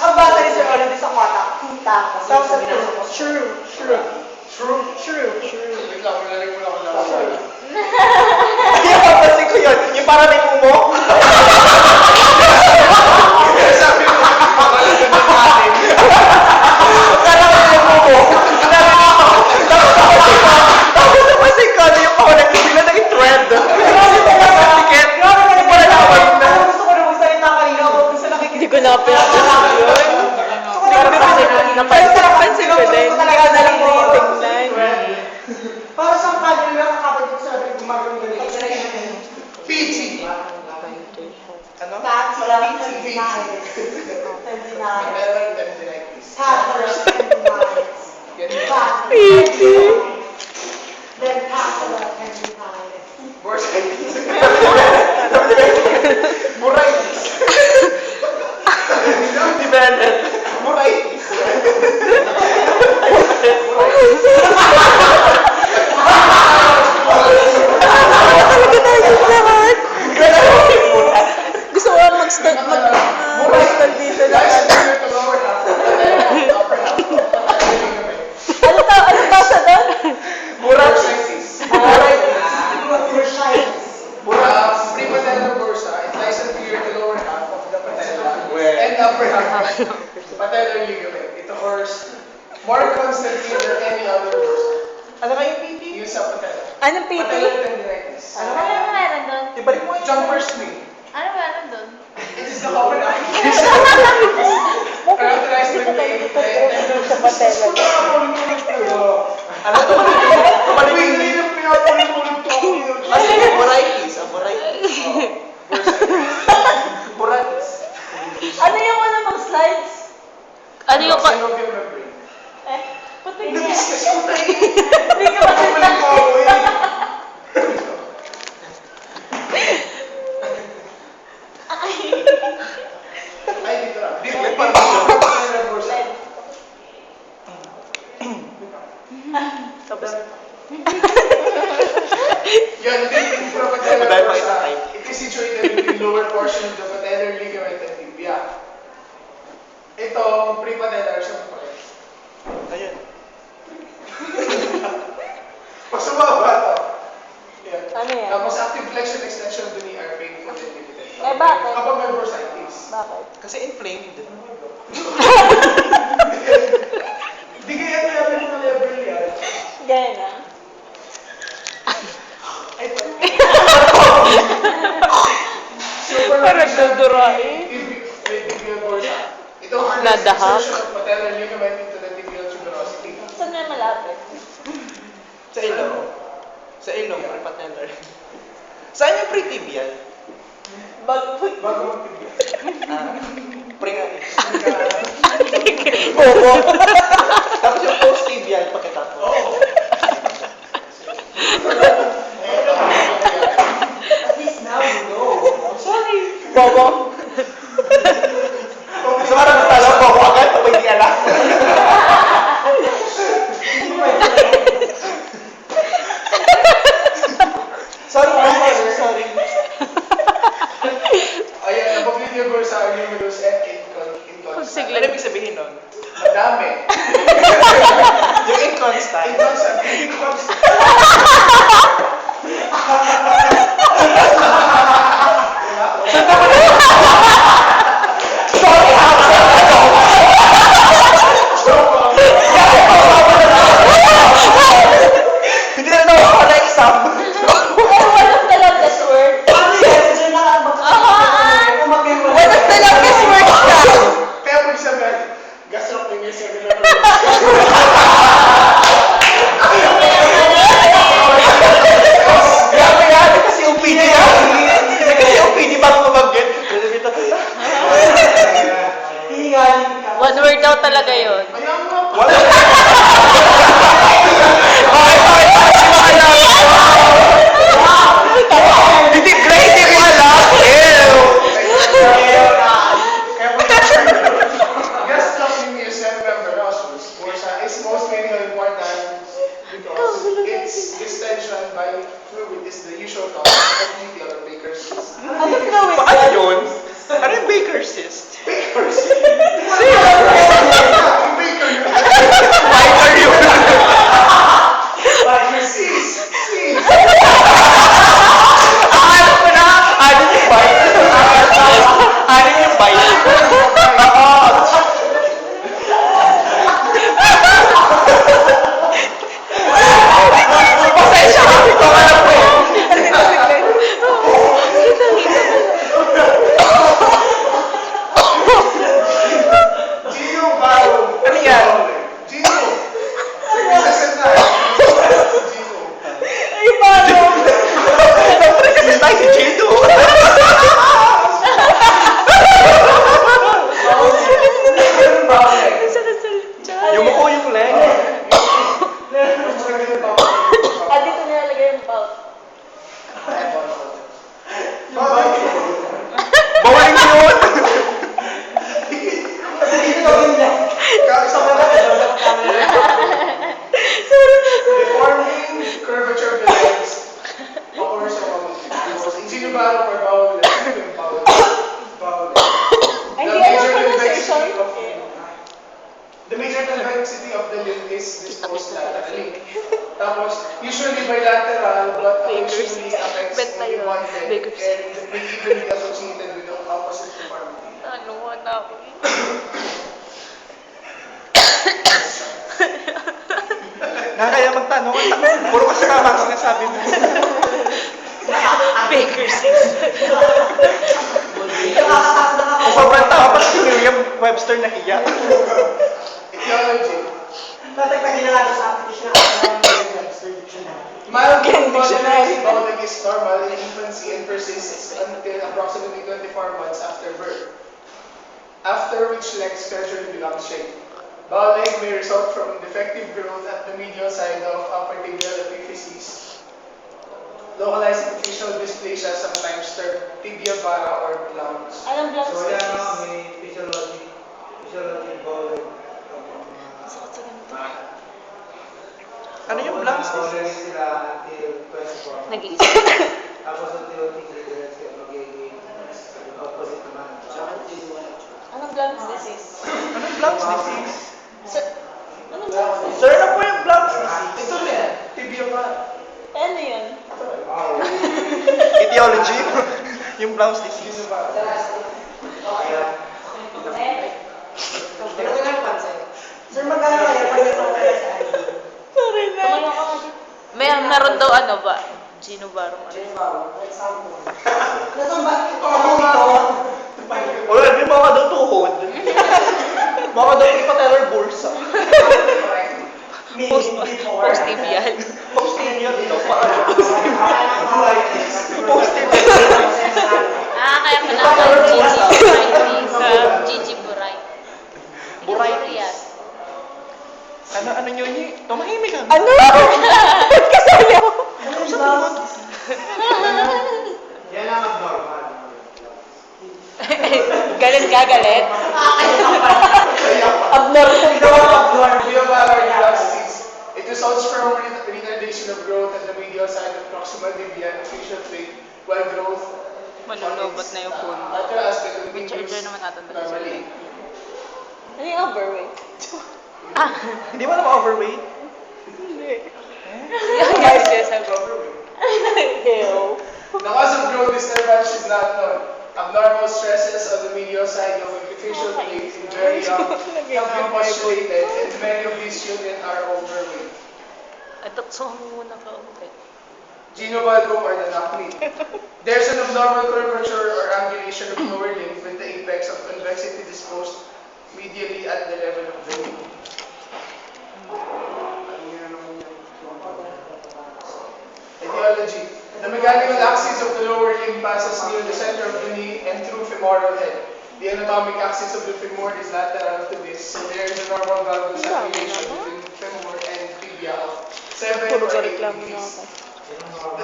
Ang bata ni Sir Oliver sa kwata. Kuta. Tapos sabi ko, true. Wait lang, magaling mo lang ako lang. Ay, papansin ko yun. Yung para may kumo. Sabi mo, magaling ka ng ating. Kala ko yung kumo. Tapos napansin ko, ano yung paulat ko, bigla naging thread. Sikit. Para naway na. Gusto ko na magsalita kanina. Gusto nakikita. Hindi ko na pinapanood yun. Napansin ko din. Talaga na lang Tingnan. Para sa kanila, nakapagod sa akin gumagawin ganito. PG. Ano? That's what I'm PG. tendinitis. Meron tendinitis. Taters, tendinitis. Ganyan. Then papilla tendinitis. Bursitis. Bursitis. Dependent. Bursitis. Gusto ko lang mag-stand dito na. Guys, we're to lower half. Upper half. Ano ba sa doon? Bursitis. Bursitis. Prepatellar bursa. It lies anterior to lower half of the patella Where? and upper half of the patellar ligament. It occurs more constantly than any other bursa. Ano kayo, PT? Yung sa patella. Anong PT? Patellar tendinitis. Ano meron doon? Ibalik mo yun. Jumper swing. Ano meron doon? It is the common application. Characterized by the tendon. Sa patella. Ano to? Wait, hindi na pinapalimulit ko. Ano yung bursitis? Ang bursitis. Bursitis. Ano yung ano mong slides? Ano yung Synovial membrane. Puti Hindi, niya. business ko na eh. Hindi ka ba Bumalik mo ako eh. Ay, dito lang. Dito lang. Patellar bursa. Tapos, Yan, yung patellar Madami pa bursa. isang type. It is situated in the lower portion of the patellar ligament and tibia. Itong prepatellar sa patellar. Ayun. Mas sumaba ito. Yan. ano yan? Tapos active flexion extension of the knee are painful and limited. Eh, bakit? Kapag may bursitis. Bakit? Kasi inflamed. Hindi kaya level na level yan. Ganyan na. Super Parang dudurain. tibial bursa. Ito ang Nadahak. insertion of patellar ligament into the tibial tuberosity. Saan na malapit? Sa ilong. Sa ilong, prepatellar. Saan yung pretibial? Bago Bago mag-tibial. Pringa. Bobo. Tapos yung post-tibial, pakita ko. Oo. At least now you know. Sorry. Bobo. Gusto ka na magtalo, bobo agad, pag hindi alam. Sorry. Ayan, napag-lead yung bursa are numerous and Sige. Ano ibig sabihin nun? Madami. Yung inconstant. Inconstant by fluid is the usual topic of medial or Baker's cyst. Ano fluid? Paano yun? Ano yung baker cyst? Baker's cyst? Fighter yun. Cyst! Cyst! Ano ko na? Ano yung bite? Ano yung bite? Oo. Pasensya ka, ito ka na po. Gino Barrow. Ano yan? Gino. Princess na. Gino. Ay, paano? Siyempre kasi tayo si Jado. Gino Barrow. Yung mukha yung leg. Ah, dito nilalagay yung pouch. Bawain mo yun. Deforming curvature of the legs occurs among people. In Gino Barrow or bowel leg, bowel leg. Ay, hindi alam pronunciation. The major convexity of the limb is disposed laterally. Tapos, usually bilateral, but occasionally affects only one leg and may even be associated with the opposite deformity. Ano mo na ako? Nakakaya magtanong. Puro kasi tama ang sinasabi mo. Baker's cyst. Sobrang tama pa si William Webster na hiya. Etiology. Tatagtagin na natin sa application ng Webster Dictionary. Mild Again, dictionary. bowel leg is normal in infancy and persists until approximately 24 months after birth, after which legs gradually become straight. Bowel leg may result from defective growth at the medial side of upper tibial epiphyses. Localized epiphyseal dysplasia, sometimes termed tibia vara or blount. Anong blank So yan spaces? may physiology bowel. Sakit sa ganito. Ano yung blank Bowel spaces? sila until 24 months. Nag-iisip. Tapos until tigil sila magiging opposite naman. Anong blank disease? Anong blank disease? Sir, anong blank disease? Sir, ano po yung blank disease? Ito rin, tibia vara. Ano yun? Etiology? Yung blank disease. Tibia vara. Sir, magkano kaya pag ito kaya sa ID? Sorry na. Meron daw ano ba? Gino Barrow. Example. Nasaan ba? Ito. Wala, di mga daw tuhod. Mga daw ipatellar bulsa. Post-tibial. Posterior daw, paano? Posterior. Kaya pala ako Gigi Buray sa Gigi Buray. Burritis. Ano nyo niyo? Tumahimik ka. Ano? Ba't kasali ako? Yan ang abnormal. Galit ka, galit? Abnormal daw, abnormal. Tibia vara or disease. It results from retardation of growth at the medial side of proximal tibia and facial plate, while growth Malulobot na yung phone. lateral aspect of the May charger naman ata doon. normally. Ano yung overweight? Hindi mo naman overweight? Yung guys, yes, ako. Ew. The cause of growth disturbance is not known. Abnormal stresses on the medial side of the facial plate in very young have been postulated, and many of these children are overweight. Atakso mo muna ka. Okay. Genovalgum or the knock knee. There's an abnormal curvature or angulation of lower limb with the apex of convexity disposed medially at the level of the knee. Etiology. The mechanical axis of the lower limb passes near the center of the knee and through femoral head. The anatomic axis of the femur is lateral to this, so there is a normal valgus angulation between femur and tibia of 7 Puro or ka 8 reklamo na degrees. ako.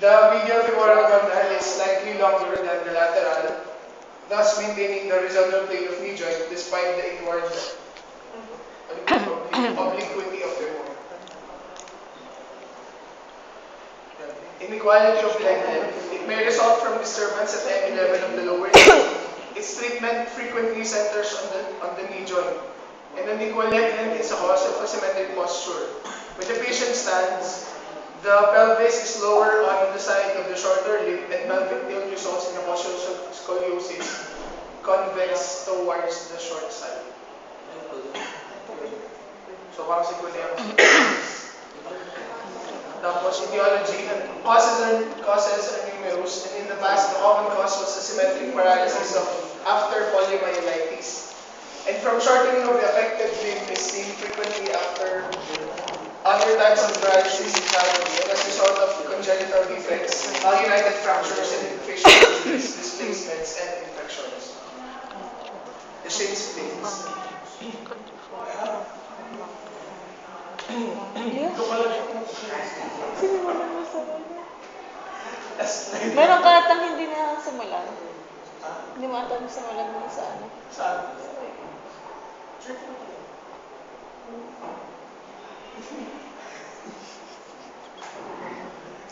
The medial femoral condyle is slightly longer than the lateral, thus maintaining the horizontal plane of knee joint despite the inward obliquity of femur. Inequality of leg length. It may result from disturbance at any level of the lower leg. Its treatment frequently centers on the knee joint. And unequal leg length is a cause of asymmetric posture. When the patient stands, the pelvis is lower on the side of the shorter limb and pelvic tilt results in a postural scoliosis convex towards the short side. So parang si Kuya Tapos etiology, causes are numerous, and in the past, the common cause was asymmetric paralysis of after poliomyelitis. And from shortening of the affected limb is seen frequently after other types of paralysis in childhood, and as a result of congenital defects, malunited fractures and fissure displacements and infections. The shin splints. Sinimulan mo sa Meron ka atang hindi na simulan. Hindi mo atang simulan mo sa ano. Saan?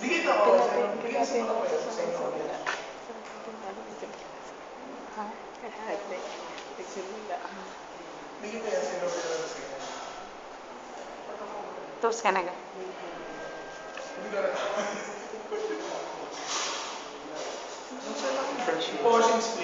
Dikit ako. Pinapin ako sa simula. Ha? Kahati. Nagsimula. Dikit na yan sino Tapos ka na ga. Portion split.